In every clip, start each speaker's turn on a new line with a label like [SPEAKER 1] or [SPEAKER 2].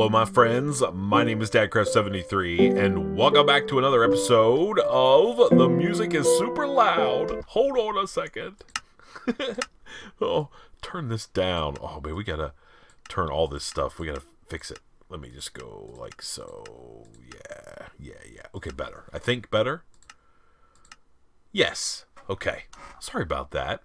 [SPEAKER 1] Hello, my friends. My name is DadCraft73, and welcome back to another episode of The Music is Super Loud. Hold on a second. Oh, turn this down. Oh, man, we gotta turn all this stuff. We gotta fix it. Let me just go like so. Yeah. Okay, better. I think better. Yes. Okay. Sorry about that.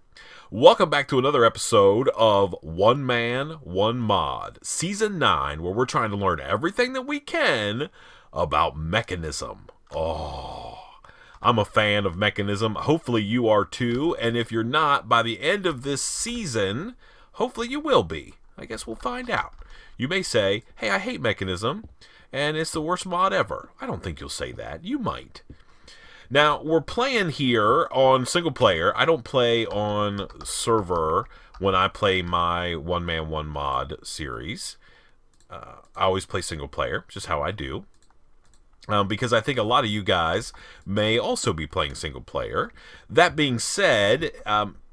[SPEAKER 1] Welcome back to another episode of One Man, One Mod, Season 9, where we're trying to learn everything that we can about Mekanism. Oh, I'm a fan of Mekanism. Hopefully you are too, and if you're not, by the end of this season, hopefully you will be. I guess we'll find out. You may say, hey, I hate Mekanism, and it's the worst mod ever. I don't think you'll say that. You might. Now, we're playing here on single player. I don't play on server when I play my One Man, One Mod series. I always play single player, just how I do. Because I think a lot of you guys may also be playing single player. That being said,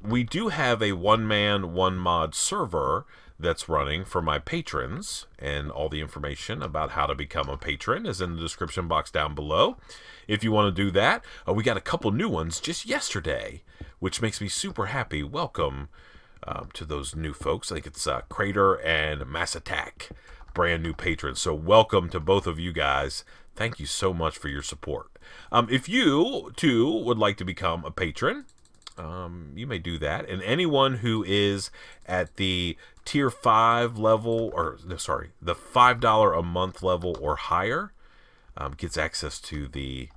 [SPEAKER 1] we do have a One Man, One Mod server that's running for my patrons, and all the information about how to become a patron is in the description box down below. If you want to do that, we got a couple new ones just yesterday, which makes me super happy. Welcome to those new folks. I think it's Crater and Mass Attack, brand new patrons. So welcome to both of you guys. Thank you so much for your support. If you, too, would like to become a patron, you may do that. And anyone who is at the tier 5 level, or no, sorry, the $5 a month level or higher, gets access to the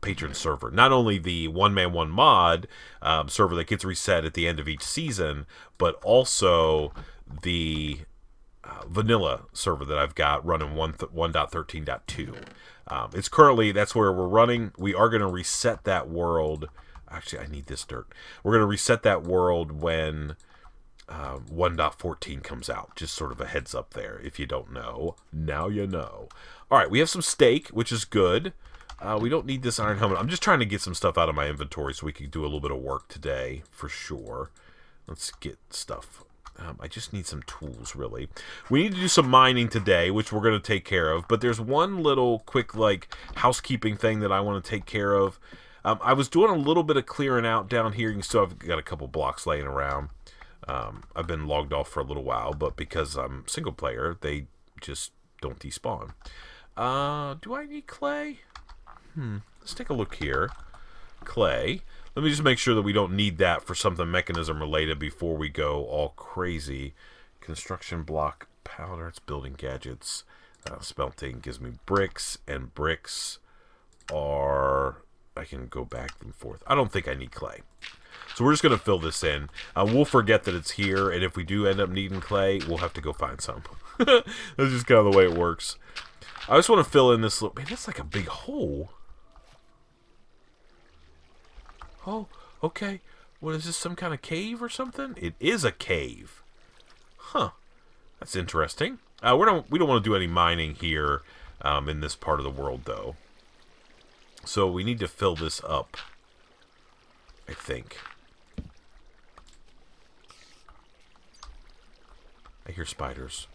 [SPEAKER 1] patron server. Not only the One Man One Mod server that gets reset at the end of each season, but also the vanilla server that I've got running 1.13.2. It's currently, that's where we're running. We are going to reset that world. Actually, I need this dirt. We're going to reset that world when 1.14 comes out. Just sort of a heads up there. If you don't know, now you know. All right, we have some steak, which is good. We don't need this iron helmet. I'm just trying to get some stuff out of my inventory so we can do a little bit of work today, for sure. Let's get stuff. I just need some tools, really. We need to do some mining today, which we're going to take care of. But there's one little quick, housekeeping thing that I want to take care of. I was doing a little bit of clearing out down here. You can still have got a couple blocks laying around. I've been logged off for a little while, but because I'm single player, they just don't despawn. Do I need clay? Let's take a look here. Clay. Let me just make sure that we don't need that for something Mekanism related before we go all crazy. Construction block powder. It's building gadgets. Smelting gives me bricks, and bricks are... I can go back and forth. I don't think I need clay. So we're just going to fill this in. We'll forget that it's here, and if we do end up needing clay, we'll have to go find some. That's just kind of the way it works. I just want to fill in this little... Man, that's like a big hole. Oh, okay. What is this, some kind of cave or something? It is a cave. Huh. That's interesting. We don't want to do any mining here in this part of the world, though. So we need to fill this up, I think. I hear spiders.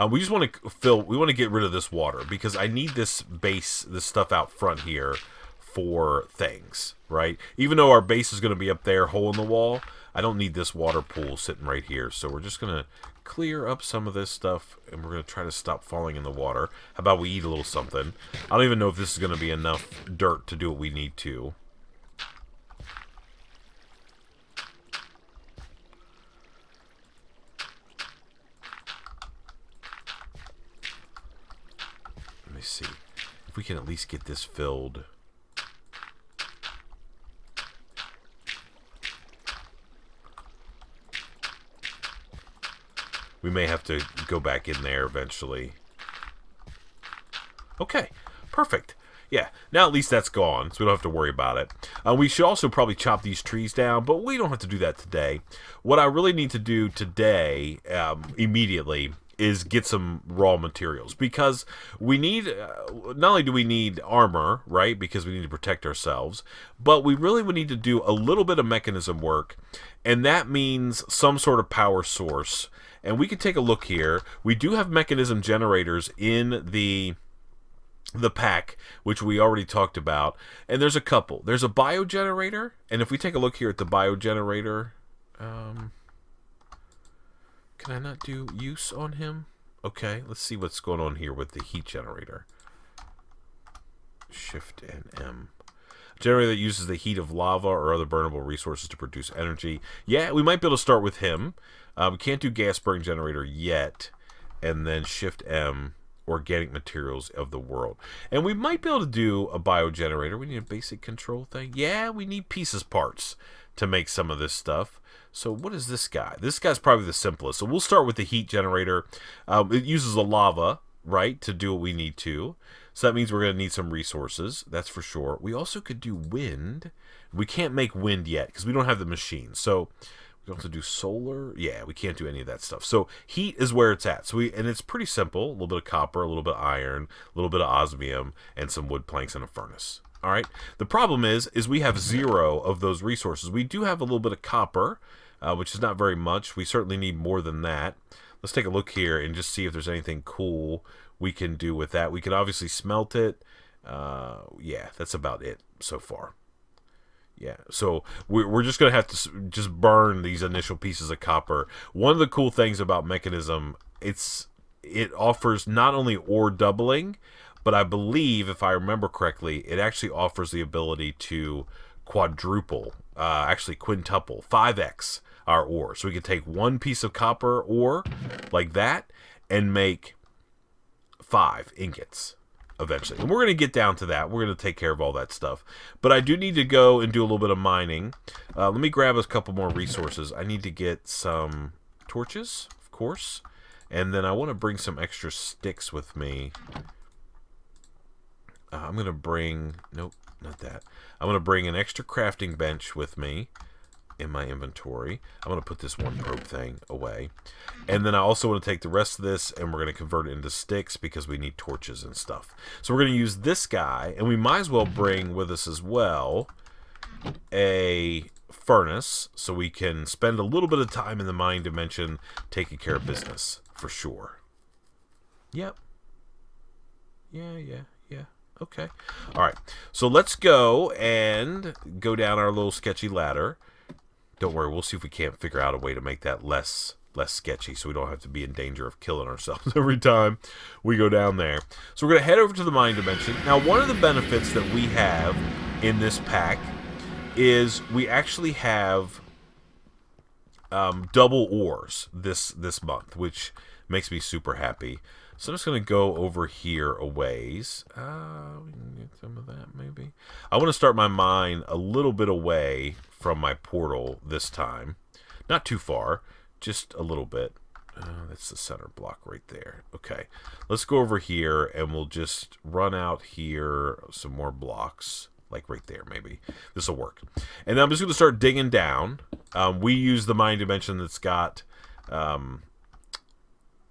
[SPEAKER 1] We just want to we want to get rid of this water because I need this base, this stuff out front here for things, right? Even though our base is going to be up there, hole in the wall, I don't need this water pool sitting right here. So we're just going to clear up some of this stuff, and we're going to try to stop falling in the water. How about we eat a little something? I don't even know if this is going to be enough dirt to do what we need to. Let me see if we can at least get this filled. We may have to go back in there eventually. Okay, perfect. Yeah, now at least that's gone, so we don't have to worry about it. We should also probably chop these trees down, but we don't have to do that today. What I really need to do today, immediately, is get some raw materials. Because we need, not only do we need armor, right, because we need to protect ourselves, but we really would need to do a little bit of Mekanism work, and that means some sort of power source. And we can take a look here. We do have mechanism generators in the pack, which we already talked about. And there's a couple. There's a biogenerator. And if we take a look here at the biogenerator, can I not do use on him? Okay, let's see what's going on here with the heat generator. Shift and M. Generator that uses the heat of lava or other burnable resources to produce energy. Yeah, we might be able to start with him. We can't do gas burning generator yet. And then Shift M, organic materials of the world. And we might be able to do a biogenerator. We need a basic control thing. Yeah, we need pieces parts to make some of this stuff. So what is this guy? This guy's probably the simplest. So we'll start with the heat generator. It uses the lava, right, to do what we need to. So that means we're going to need some resources. That's for sure. We also could do wind. We can't make wind yet because we don't have the machine. So we don't have to do solar. Yeah, we can't do any of that stuff. So heat is where it's at. And it's pretty simple. A little bit of copper, a little bit of iron, a little bit of osmium, and some wood planks in a furnace. All right. The problem is we have 0 of those resources. We do have a little bit of copper, which is not very much. We certainly need more than that. Let's take a look here and just see if there's anything cool we can do with that. We can obviously smelt it. Yeah, that's about it so far. Yeah, so we're just going to have to just burn these initial pieces of copper. One of the cool things about Mekanism, it offers not only ore doubling, but I believe, if I remember correctly, it actually offers the ability to quadruple, actually quintuple, 5x our ore. So we can take one piece of copper ore like that and make 5 ingots eventually. And we're going to get down to that. We're going to take care of all that stuff. But I do need to go and do a little bit of mining. Let me grab a couple more resources. I need to get some torches, of course. And then I want to bring some extra sticks with me. I'm going to bring... Nope, not that. I'm going to bring an extra crafting bench with me in my inventory. I'm going to put this one probe thing away. And then I also want to take the rest of this and we're going to convert it into sticks because we need torches and stuff. So we're going to use this guy, and we might as well bring with us as well a furnace so we can spend a little bit of time in the mine dimension taking care of business for sure. Yep. Yeah. Okay. All right. So let's go and go down our little sketchy ladder. Don't worry. We'll see if we can't figure out a way to make that less sketchy so we don't have to be in danger of killing ourselves every time we go down there. So we're going to head over to the mine dimension. Now, one of the benefits that we have in this pack is we actually have double ores this month, which makes me super happy. So I'm just going to go over here a ways. We can get some of that, maybe. I want to start my mine a little bit away from my portal this time. Not too far, just a little bit. That's the center block right there. Okay, let's go over here, and we'll just run out here some more blocks. Like right there, maybe. This will work. And then I'm just going to start digging down. We use the mine dimension that's got...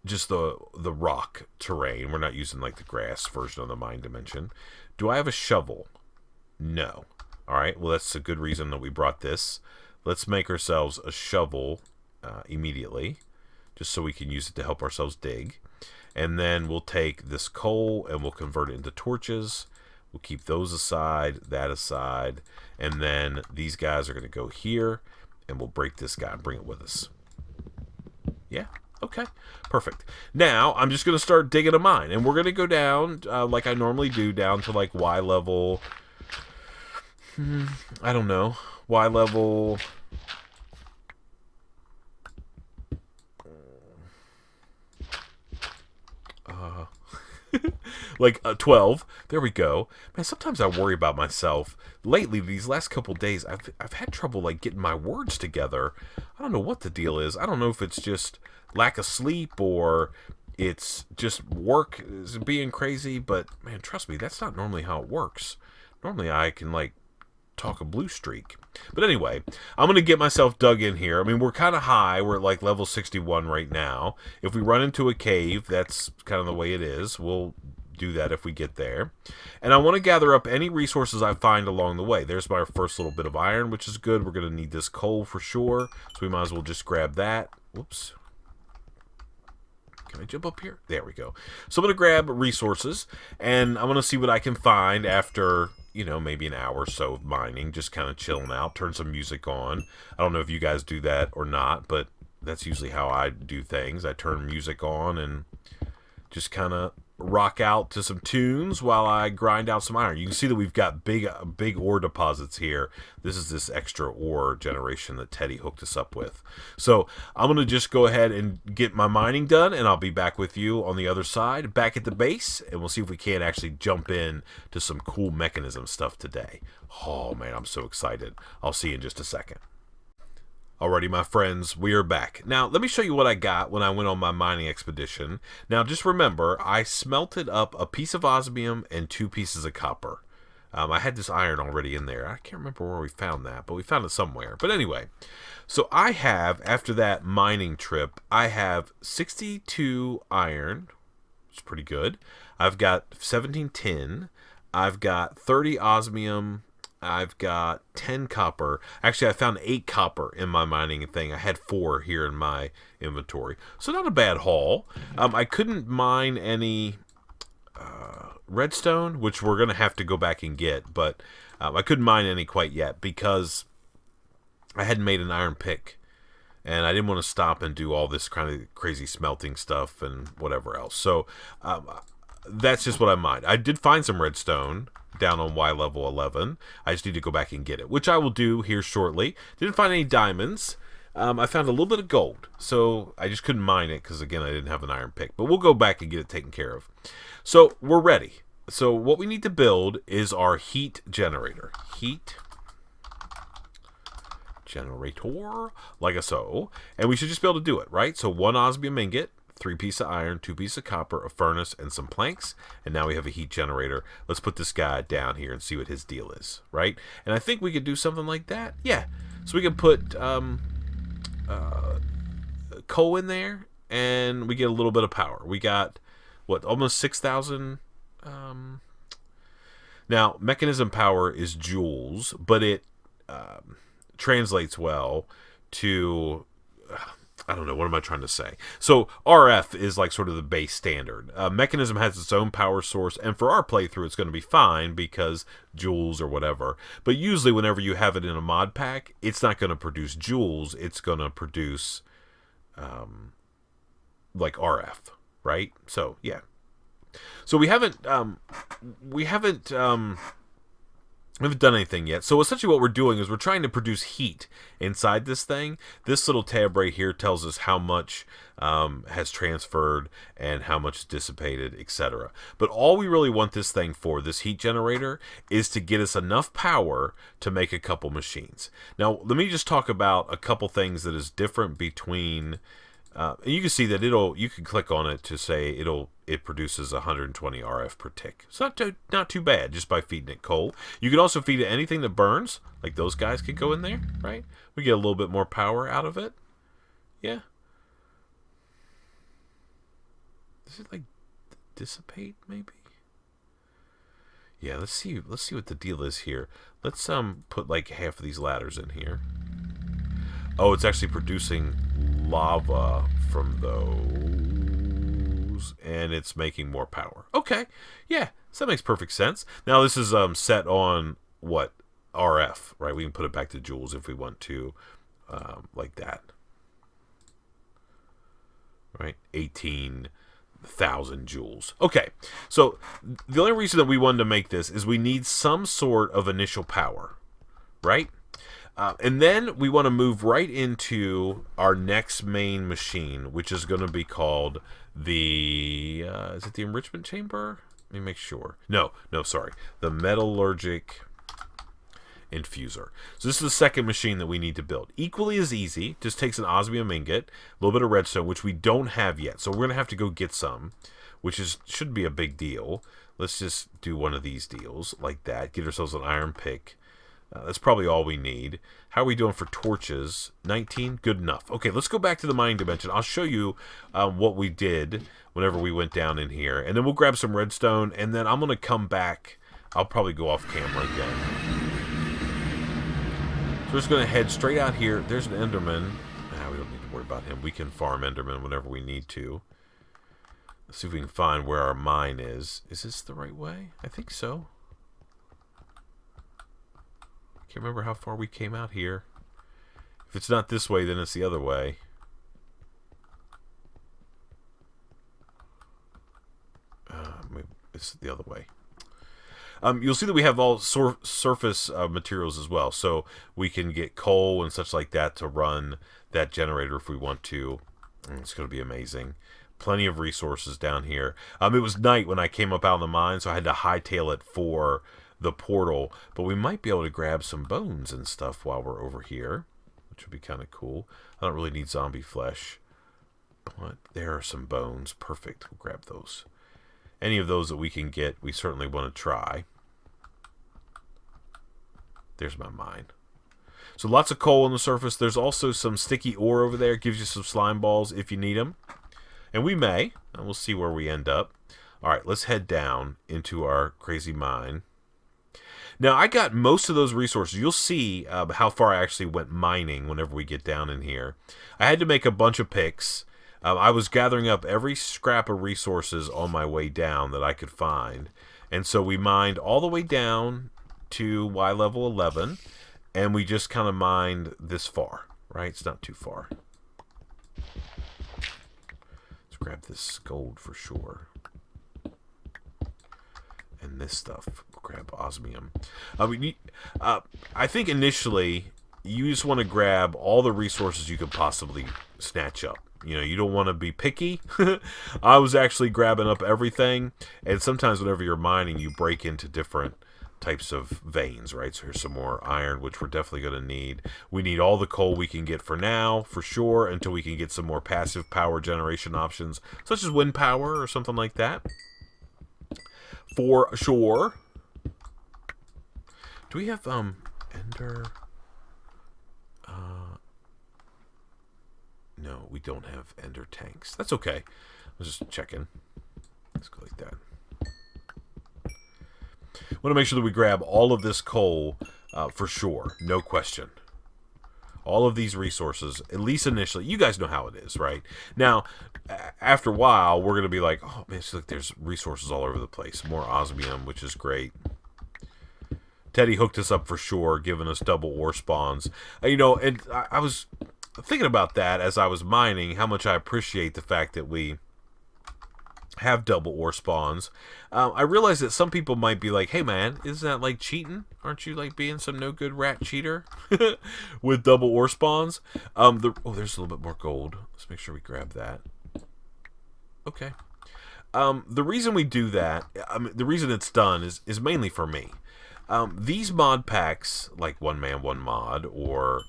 [SPEAKER 1] just the rock terrain. We're not using like the grass version of the mine dimension. Do I have a shovel? No. All right. Well, that's a good reason that we brought this. Let's make ourselves a shovel immediately, just so we can use it to help ourselves dig. And then we'll take this coal and we'll convert it into torches. We'll keep those aside, that aside, and then these guys are going to go here, and we'll break this guy and bring it with us. Yeah. Okay, perfect. Now, I'm just going to start digging a mine, and we're going to go down, like I normally do, down to, like, Y level, I don't know, Y level, like 12. There we go. Man, sometimes I worry about myself. Lately, these last couple days, I've had trouble, like, getting my words together. I don't know what the deal is. I don't know if it's just... lack of sleep or it's just work is being crazy, but man, trust me, that's not normally how it works. Normally I can like talk a blue streak. But anyway, I'm gonna get myself dug in here. I mean, we're kind of high. We're at like level 61 right now. If we run into a cave, that's kind of the way it is. We'll do that if we get there. And I want to gather up any resources I find along the way. There's my first little bit of iron, which is good. We're gonna need this coal for sure, so we might as well just grab that. Whoops. Can I jump up here? There we go. So I'm going to grab resources, and I'm going to see what I can find after, maybe an hour or so of mining, just kind of chilling out, turn some music on. I don't know if you guys do that or not, but that's usually how I do things. I turn music on and just kind of rock out to some tunes while I grind out some iron. You can see that we've got big ore deposits here. This is this extra ore generation that Teddy hooked us up with. So I'm going to just go ahead and get my mining done, and I'll be back with you on the other side, back at the base, and we'll see if we can't actually jump in to some cool Mekanism stuff today. Oh man, I'm so excited. I'll see you in just a second. Alrighty, my friends, we are back. Now, let me show you what I got when I went on my mining expedition. Now, just remember, I smelted up a piece of osmium and 2 pieces of copper. I had this iron already in there. I can't remember where we found that, but we found it somewhere. But anyway, so I have, after that mining trip, I have 62 iron, which is pretty good. I've got 17 tin. I've got 30 osmium. I've got 10 copper. Actually, I found 8 copper in my mining thing. I had 4 here in my inventory. So not a bad haul. I couldn't mine any redstone, which we're going to have to go back and get. But I couldn't mine any quite yet because I hadn't made an iron pick. And I didn't want to stop and do all this kind of crazy smelting stuff and whatever else. So that's just what I mined. I did find some redstone down on Y level 11. I just need to go back and get it, which I will do here shortly. Didn't find any diamonds. I found a little bit of gold, so I just couldn't mine it because, again, I didn't have an iron pick. But we'll go back and get it taken care of. So we're ready. So what we need to build is our heat generator. Heat generator, like so. And we should just be able to do it, right? So 1 osmium ingot, 3 pieces of iron, 2 pieces of copper, a furnace, and some planks. And now we have a heat generator. Let's put this guy down here and see what his deal is, right? And I think we could do something like that. Yeah. So we can put coal in there, and we get a little bit of power. We got, what, almost 6,000... Now, Mekanism power is joules, but it translates well to... I don't know, what am I trying to say? So RF is like sort of the base standard. Mekanism has its own power source, and for our playthrough, it's going to be fine because joules or whatever. But usually whenever you have it in a mod pack, it's not going to produce joules. It's going to produce like RF, right? So, yeah. So we haven't done anything yet. So essentially what we're doing is we're trying to produce heat inside this thing. This little tab right here tells us how much has transferred and how much is dissipated, etc. But all we really want this thing for, this heat generator, is to get us enough power to make a couple machines. Now, let me just talk about a couple things that is different between... and you can see that you can click on it to say it produces 120 RF per tick. It's not too bad just by feeding it coal. You can also feed it anything that burns, like those guys could go in there, right? We get a little bit more power out of it. Yeah. Does it like dissipate maybe? Yeah, let's see what the deal is here. Let's put like half of these ladders in here. Oh, it's actually producing lava from those, and it's making more power. Okay, yeah, so that makes perfect sense. Now this is set on what? RF, right? We can put it back to joules if we want to, like that. Right, 18,000 joules. Okay, so the only reason that we wanted to make this is we need some sort of initial power, right? And then we want to move right into our next main machine, which is going to be called the, is it the enrichment chamber? Let me make sure. No, sorry. The metallurgic infuser. So this is the second machine that we need to build. Equally as easy, just takes an osmium ingot, a little bit of redstone, which we don't have yet. So we're going to have to go get some, which should be a big deal. Let's just do one of these deals like that. Get ourselves an iron pick. That's probably all we need. How are we doing for torches? 19? Good enough. Okay, let's go back to the mining dimension. I'll show you what we did whenever we went down in here. And then we'll grab some redstone, and then I'm going to come back. I'll probably go off camera again. So we're just going to head straight out here. There's an Enderman. We don't need to worry about him. We can farm Enderman whenever we need to. Let's see if we can find where our mine is. Is this the right way? I think so. Can't remember how far we came out here. If it's not this way, then it's the other way. Maybe it's the other way. You'll see that we have all surface materials as well, so we can get coal and such like that to run that generator if we want to. It's going to be amazing. Plenty of resources down here. It was night when I came up out of the mine, so I had to hightail it for the portal. But we might be able to grab some bones and stuff while we're over here, which would be kind of cool. I don't really need zombie flesh, but there are some bones. Perfect. We'll grab those. Any of those that we can get, we certainly want to try. There's my mine. So lots of coal on the surface. There's also some sticky ore over there. It gives you some slime balls if you need them. And we may. And we'll see where we end up. All right, let's head down into our crazy mine. Now, I got most of those resources. You'll see how far I actually went mining whenever we get down in here. I had to make a bunch of picks. I was gathering up every scrap of resources on my way down that I could find. And so we mined all the way down to Y level 11. And we just kind of mined this far, right? It's not too far. Let's grab this gold for sure. And this stuff. We'll grab osmium. I think initially, you just want to grab all the resources you could possibly snatch up. You know, you don't want to be picky. I was actually grabbing up everything. And sometimes whenever you're mining, you break into different types of veins, right? So here's some more iron, which we're definitely going to need. We need all the coal we can get for now, for sure, until we can get some more passive power generation options, such as wind power or something like that. For sure. Do we have, ender... No, we don't have ender tanks. That's okay. I was just checking. Let's go like that. Want to make sure that we grab all of this coal for sure. No question. All of these resources, at least initially. You guys know how it is, right? Now, after a while, we're going to be like, oh, man, it's like there's resources all over the place. More osmium, which is great. Teddy hooked us up for sure, giving us double ore spawns. You know, and I was thinking about that as I was mining, how much I appreciate the fact that we have double ore spawns. I realize that some people might be like, hey man, isn't that like cheating? Aren't you like being some no good rat cheater with double ore spawns? Oh, there's a little bit more gold. Let's make sure we grab that. Okay. The reason we do that, the reason it's done is mainly for me. These mod packs, like One Man, One Mod, or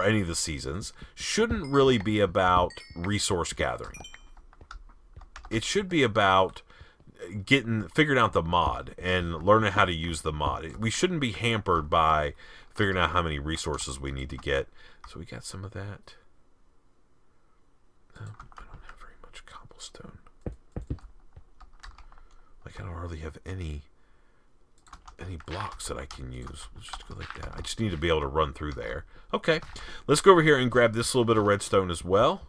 [SPEAKER 1] any of the seasons, shouldn't really be about resource gathering. It should be about figuring out the mod and learning how to use the mod. We shouldn't be hampered by figuring out how many resources we need to get. So we got some of that. I don't have very much cobblestone. Like I don't hardly have any blocks that I can use. We'll just go like that. I just need to be able to run through there. Okay, let's go over here and grab this little bit of redstone as well.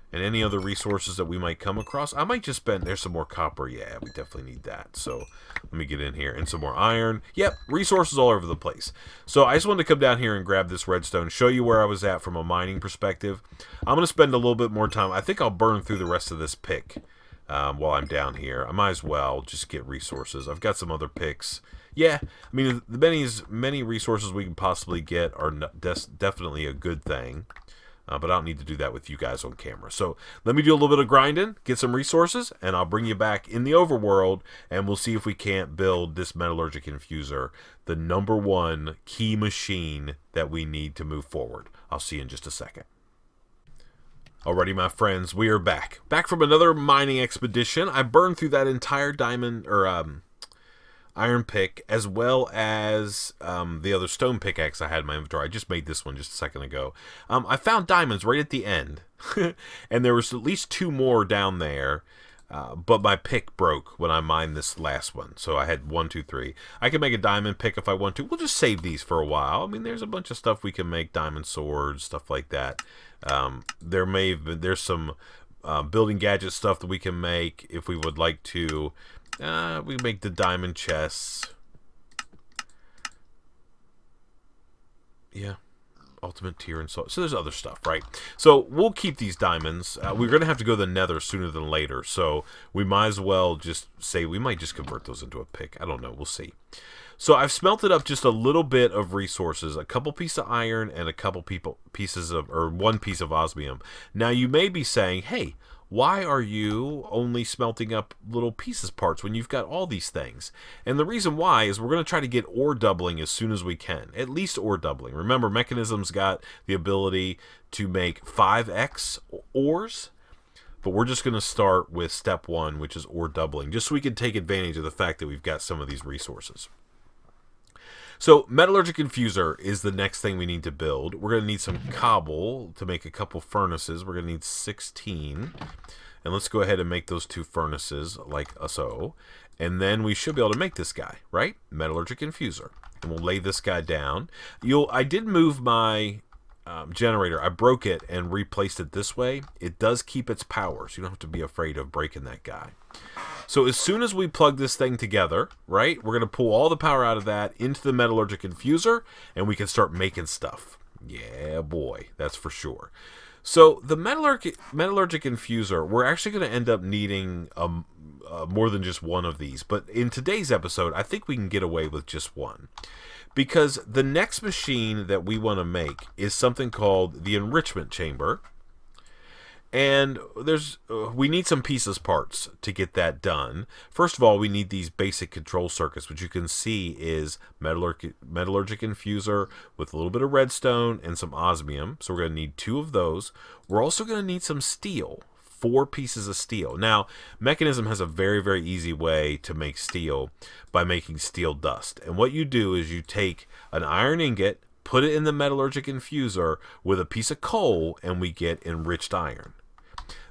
[SPEAKER 1] And any other resources that we might come across. I might just spend... There's some more copper. Yeah, we definitely need that. So let me get in here. And some more iron. Yep, resources all over the place. So I just wanted to come down here and grab this redstone. Show you where I was at from a mining perspective. I'm going to spend a little bit more time. I think I'll burn through the rest of this pick while I'm down here. I might as well just get resources. I've got some other picks. Yeah, I mean, the many resources we can possibly get are definitely a good thing. But I don't need to do that with you guys on camera. So let me do a little bit of grinding, get some resources, and I'll bring you back in the overworld, and we'll see if we can't build this metallurgic infuser, the #1 key machine that we need to move forward. I'll see you in just a second. Alrighty, my friends, we are back. Back from another mining expedition. I burned through that entire diamond, or iron pick, as well as the other stone pickaxe I had in my inventory. I just made this one just a second ago. I found diamonds right at the end, and there was at least 2 more down there, but my pick broke when I mined this last one, so I had 1, 2, 3. I can make a diamond pick if I want to. We'll just save these for a while. I mean, there's a bunch of stuff we can make, diamond swords, stuff like that. There's some building gadget stuff that we can make if we would like to. We make the diamond chests. Yeah. Ultimate tier and so there's other stuff, right? So we'll keep these diamonds. We're going to have to go to the nether sooner than later, so we might as well just say we might just convert those into a pick. I don't know. We'll see. So I've smelted up just a little bit of resources, a couple pieces of iron and a couple pieces of, or one piece of osmium. Now you may be saying, hey, why are you only smelting up little pieces parts when you've got all these things? And the reason why is we're going to try to get ore doubling as soon as we can. At least ore doubling. Remember, Mechanism's got the ability to make 5x ores. But we're just going to start with step 1, which is ore doubling. Just so we can take advantage of the fact that we've got some of these resources. So metallurgic infuser is the next thing we need to build. We're going to need some cobble to make a couple furnaces. We're going to need 16. And let's go ahead and make those 2 furnaces like so. And then we should be able to make this guy, right? Metallurgic infuser. And we'll lay this guy down. I did move my generator. I broke it and replaced it this way. It does keep its power, so you don't have to be afraid of breaking that guy. So as soon as we plug this thing together, right, we're going to pull all the power out of that into the metallurgic infuser, and we can start making stuff. Yeah, boy, that's for sure. So the metallurgic infuser, we're actually going to end up needing more than just one of these. But in today's episode, I think we can get away with just one. Because the next machine that we want to make is something called the enrichment chamber. And we need some pieces parts to get that done. First of all, we need these basic control circuits, which you can see is metallurgic infuser with a little bit of redstone and some osmium. So we're going to need 2 of those. We're also going to need some steel, 4 pieces of steel. Now, Mekanism has a very, very easy way to make steel by making steel dust. And what you do is you take an iron ingot, put it in the metallurgic infuser with a piece of coal, and we get enriched iron.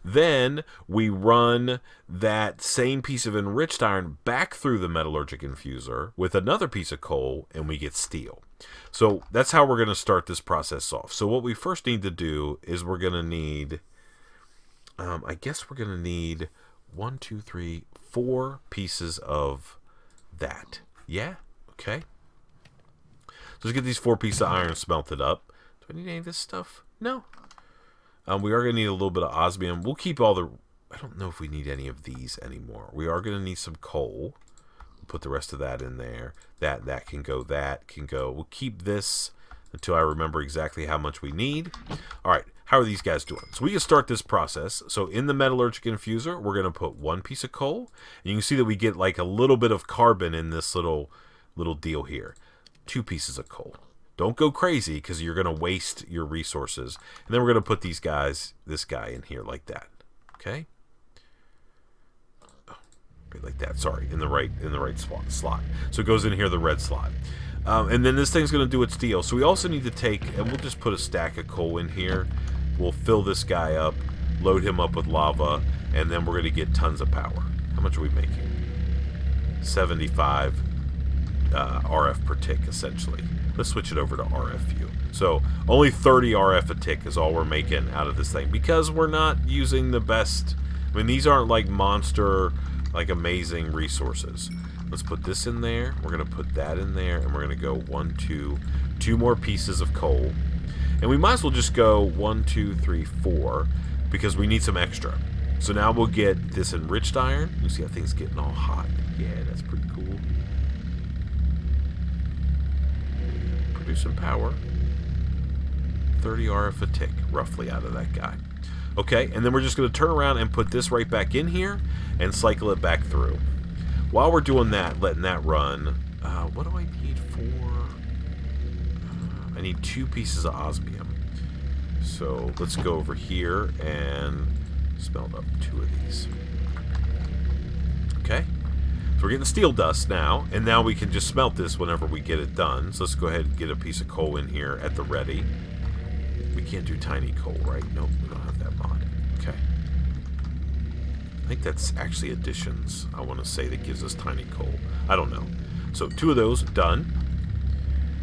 [SPEAKER 1] Then we run that same piece of enriched iron back through the metallurgic infuser with another piece of coal, and we get steel. So that's how we're going to start this process off. So what we first need to do is we're going to need, I guess we're going to need 1, 2, 3, 4 pieces of that. Yeah? Okay. So let's get these 4 pieces of iron smelted up. Do I need any of this stuff? No. We are going to need a little bit of osmium. We'll keep all the... I don't know if we need any of these anymore. We are going to need some coal. We'll put the rest of that in there. That can go. That can go. We'll keep this until I remember exactly how much we need. All right. How are these guys doing? So we can start this process. So in the metallurgic infuser, we're going to put 1 piece of coal. And you can see that we get like a little bit of carbon in this little deal here. 2 pieces of coal. Don't go crazy because you're going to waste your resources. And then we're going to put this guy in here like that. Okay? Oh, like that. Sorry, in the right slot. So it goes in here, the red slot. And then this thing's going to do its deal. So we also need to take, and we'll just put a stack of coal in here. We'll fill this guy up, load him up with lava, and then we're going to get tons of power. How much are we making? 75 RF per tick, essentially. Let's switch it over to RF view. So only 30 RF a tick is all we're making out of this thing because we're not using the best. I mean, these aren't like monster, like amazing resources. Let's put this in there. We're going to put that in there, and we're going to go 1, 2 more pieces of coal. And we might as well just go 1, 2, 3, 4 because we need some extra. So now we'll get this enriched iron. You see how things getting all hot. Yeah, that's pretty cool. Produce some power. 30 RF a tick, roughly, out of that guy. Okay, and then we're just going to turn around and put this right back in here and cycle it back through. While we're doing that, letting that run, what do I need for... I need 2 pieces of osmium. So let's go over here and smelt up 2 of these. Okay. So we're getting steel dust now, and now we can just smelt this whenever we get it done. So let's go ahead and get a piece of coal in here at the ready. We can't do tiny coal, right? Nope, we don't have that mod. Okay. I think that's actually additions, I want to say, that gives us tiny coal. I don't know. So 2 of those, done.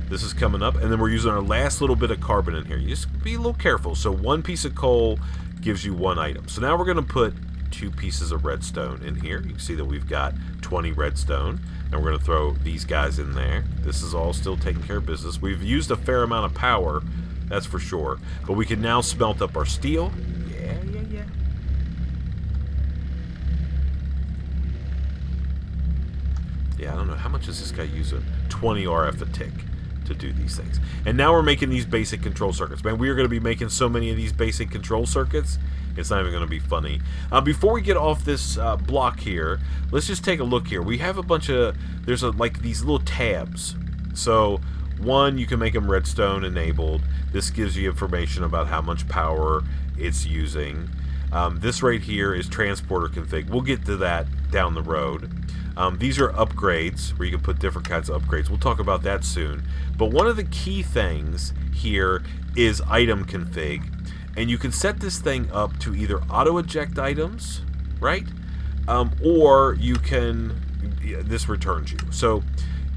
[SPEAKER 1] This is coming up, and then we're using our last little bit of carbon in here. You just be a little careful. So 1 piece of coal gives you 1 item. So now we're going to put 2 pieces of redstone in here. You can see that we've got 20 redstone, and we're going to throw these guys in there. This is all still taking care of business. We've used a fair amount of power, that's for sure, but we can now smelt up our steel. Yeah. Yeah, I don't know. How much is this guy using? 20 RF a tick to do these things. And now we're making these basic control circuits. Man, we are going to be making so many of these basic control circuits, it's not even going to be funny. Before we get off this block here, let's just take a look here. We have a bunch of... There's like these little tabs. So, one, you can make them redstone enabled. This gives you information about how much power it's using. This right here is transporter config. We'll get to that down the road. These are upgrades, where you can put different kinds of upgrades. We'll talk about that soon. But one of the key things here is item config. And you can set this thing up to either auto-eject items, right? Or you can... This returns you. So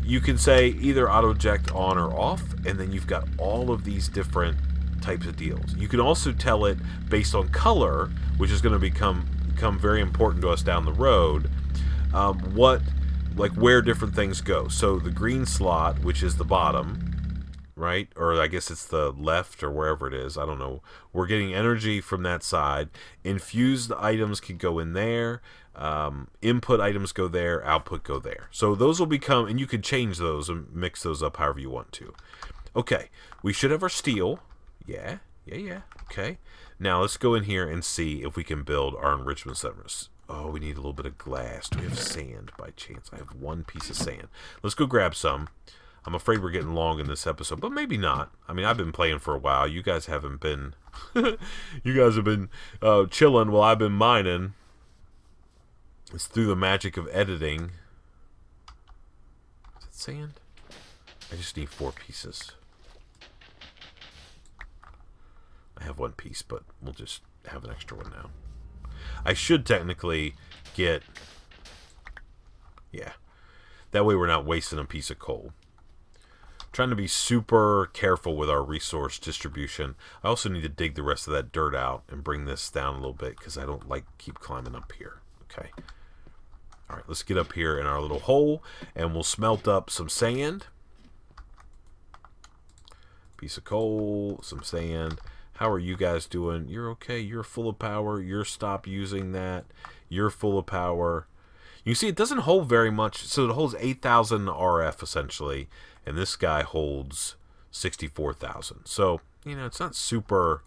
[SPEAKER 1] you can say either auto-eject on or off, and then you've got all of these different types of deals. You can also tell it based on color, which is going to become very important to us down the road, where different things go. So the green slot, which is the bottom, right? Or I guess it's the left or wherever it is. I don't know. We're getting energy from that side. Infused items can go in there. Input items go there. Output go there. So those will become, and you can change those and mix those up however you want to. Okay. We should have our steel. Yeah. Okay. Now let's go in here and see if we can build our enrichment centers. Oh, we need a little bit of glass. Do we have sand by chance? I have 1 piece of sand. Let's go grab some. I'm afraid we're getting long in this episode, but maybe not. I mean, I've been playing for a while. You guys haven't been... you guys have been chilling while I've been mining. It's through the magic of editing. Is it sand? I just need 4 pieces. I have 1 piece, but we'll just have an extra one now. I should technically get... Yeah. That way we're not wasting a piece of coal. Trying to be super careful with our resource distribution. I also need to dig the rest of that dirt out and bring this down a little bit because I don't like keep climbing up here. Okay. Alright, let's get up here in our little hole and we'll smelt up some sand. Piece of coal, some sand. How are you guys doing? You're okay. You're full of power. You're stop using that. You're full of power. You see, it doesn't hold very much. So it holds 8,000 RF, essentially. And this guy holds 64,000. So, it's not super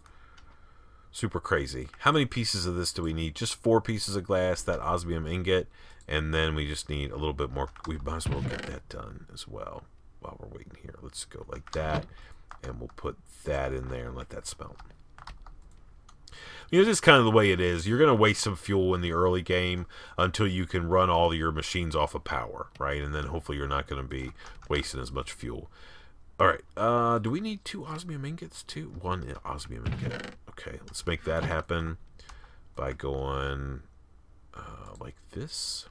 [SPEAKER 1] crazy. How many pieces of this do we need? Just 4 pieces of glass, that osmium ingot. And then we just need a little bit more. We might as well get that done as well while we're waiting here. Let's go like that. And we'll put that in there and let that smelt. This is kind of the way it is. You're going to waste some fuel in the early game until you can run all of your machines off of power, right? And then hopefully you're not going to be wasting as much fuel. All right. Do we need 2 osmium ingots too? 1 osmium ingot. Okay, let's make that happen by going like this.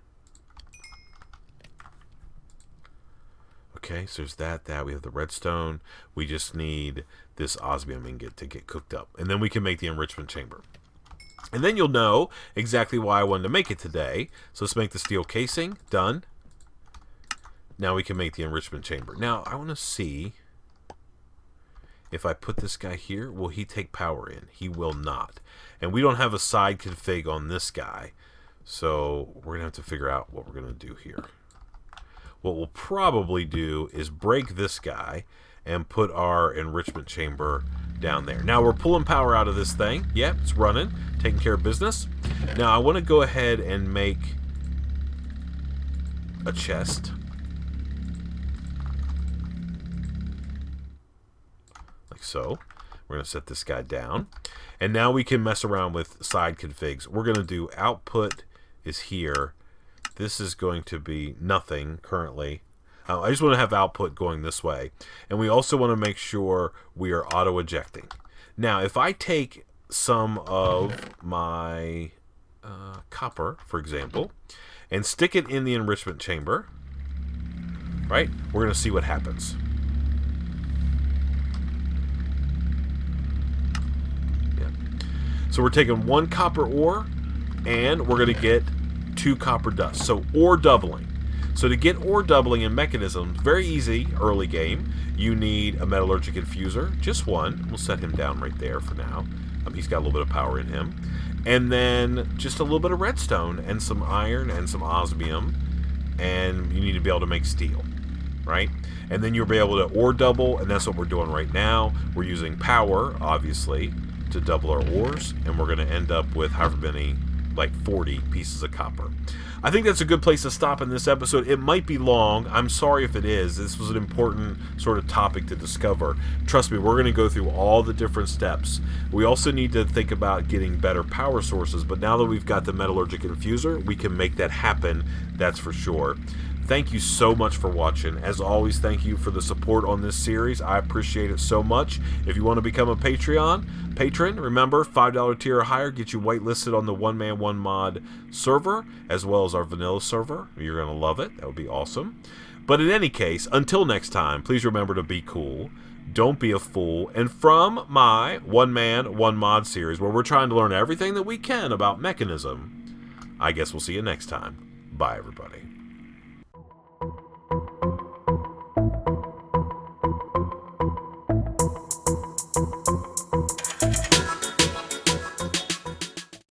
[SPEAKER 1] Okay, so there's that. We have the redstone. We just need this osmium ingot to get cooked up. And then we can make the enrichment chamber. And then you'll know exactly why I wanted to make it today. So let's make the steel casing. Done. Now we can make the enrichment chamber. Now, I want to see if I put this guy here, will he take power in? He will not. And we don't have a side config on this guy. So we're going to have to figure out what we're going to do here. What we'll probably do is break this guy and put our enrichment chamber down there. Now we're pulling power out of this thing. Yep, it's running, taking care of business. Now I want to go ahead and make a chest. Like so. We're going to set this guy down. And now we can mess around with side configs. We're going to do output is here. This is going to be nothing currently. I just want to have output going this way. And we also want to make sure we are auto-ejecting. Now, if I take some of my copper, for example, and stick it in the enrichment chamber, right, we're going to see what happens. So we're taking 1 copper ore, and we're going to get 2 copper dust. So ore doubling. So to get ore doubling in Mechanism, very easy early game. You need a metallurgic infuser, just 1. We'll set him down right there for now. He's got a little bit of power in him. And then just a little bit of redstone and some iron and some osmium. And you need to be able to make steel, right? And then you'll be able to ore double, and that's what we're doing right now. We're using power, obviously, to double our ores, and we're going to end up with however many, like 40 pieces of copper. I think that's a good place to stop in this episode. It might be long. I'm sorry if it is. This was an important sort of topic to discover. Trust me, we're going to go through all the different steps. We also need to think about getting better power sources, but now that we've got the metallurgic infuser, we can make that happen, that's for sure. Thank you so much for watching. As always, thank you for the support on this series. I appreciate it so much. If you want to become a patron, remember, $5 tier or higher gets you whitelisted on the One Man One Mod server, as well as our vanilla server. You're going to love it. That would be awesome. But in any case, until next time, please remember to be cool. Don't be a fool. And from my One Man One Mod series, where we're trying to learn everything that we can about Mechanism, I guess we'll see you next time. Bye, everybody.